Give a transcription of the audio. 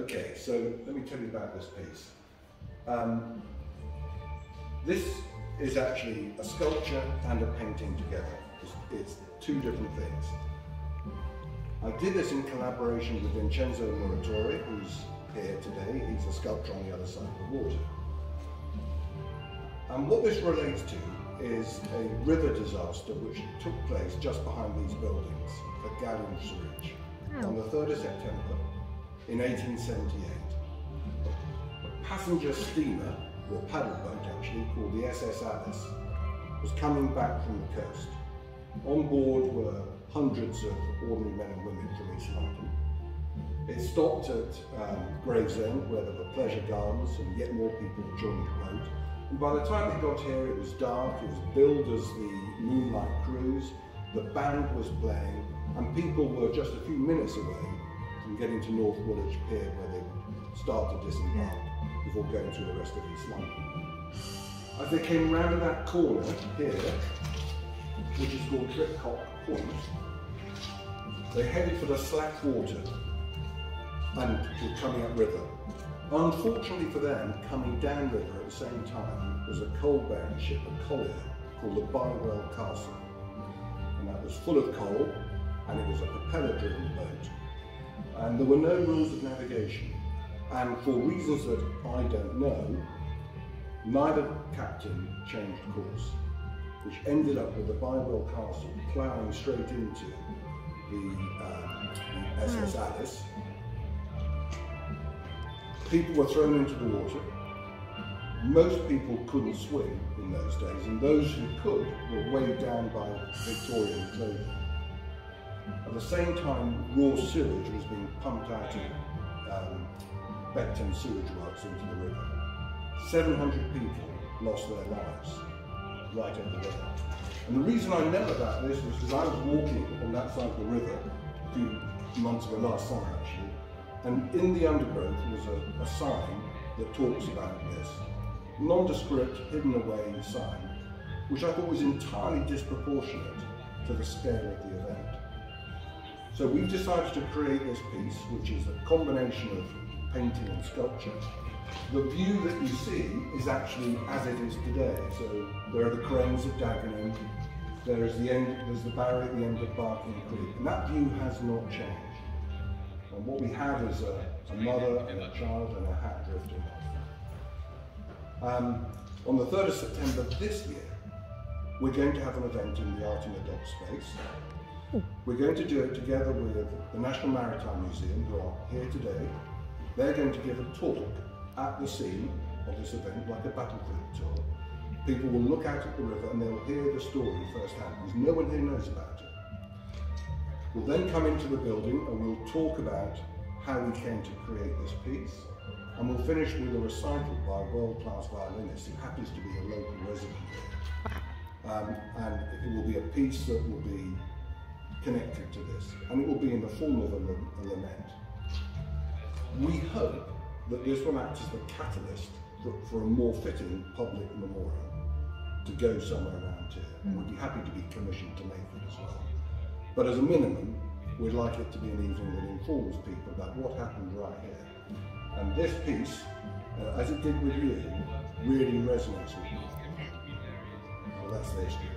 Okay, so let me tell you about this piece. This is actually a sculpture and a painting together. It's two different things. I did this in collaboration with Vincenzo Muratore, who's here today. He's a sculptor on the other side of the water. And what this relates to is a river disaster which took place just behind these buildings at Gallium's Ridge on the 3rd of September in 1878. A passenger steamer, or paddle boat actually, called the SS Alice, was coming back from the coast. On board were hundreds of ordinary men and women from East London. It stopped at Gravesend, where there were pleasure gardens, and yet more people joined the boat. And by the time they got here, it was dark, it was billed as the Moonlight Cruise, the band was playing, and people were just a few minutes away from getting to North Woolwich Pier, where they would start to disembark before going through the rest of East London. As they came round that corner here, which is called Tripcock Point, they headed for the slack water and were coming upriver. Unfortunately for them, coming downriver at the same time was a coal-bearing ship, a collier, called the Bywell Castle. And that was full of coal, and it was a propeller-driven boat. And there were no rules of navigation. And for reasons that I don't know, neither captain changed course, which ended up with the Bywell Castle ploughing straight into the SS Alice. People were thrown into the water. Most people couldn't swim in those days, and those who could were weighed down by Victorian clothing. At the same time, raw sewage was being pumped out of Beckton sewage works into the river. 700 people lost their lives right at the river. And the reason I know about this was because I was walking on that side of the river a few months ago, last summer actually, and in the undergrowth was a sign that talks about this, nondescript, hidden away sign, which I thought was entirely disproportionate to the scale of the event. So we've decided to create this piece, which is a combination of painting and sculpture. The view that you see is actually as it is today. So there are the cranes at Dagenham, there's the barrier at the end of Barking Creek, and that view has not changed. And what we have is a mother and a child and a hat drifting off. On the 3rd of September this year, we're going to have an event in the Art in the Dock space. We're going to do it together with the National Maritime Museum, who are here today. They're going to give a talk at the scene of this event, like a battlefield tour. People will look out at the river and they'll hear the story firsthand, because no one here knows about it. We'll then come into the building and we'll talk about how we came to create this piece, and we'll finish with a recital by a world-class violinist who happens to be a local resident here. And it will be a piece that will be connected to this, and it will be in the form of a lament. We hope that this will act as the catalyst for a more fitting public memorial to go somewhere around here, and we'd be happy to be commissioned to make it as well. But as a minimum, we'd like it to be an evening that informs people about what happened right here. And this piece, as it did with you, really resonates with me. Well, that's the history.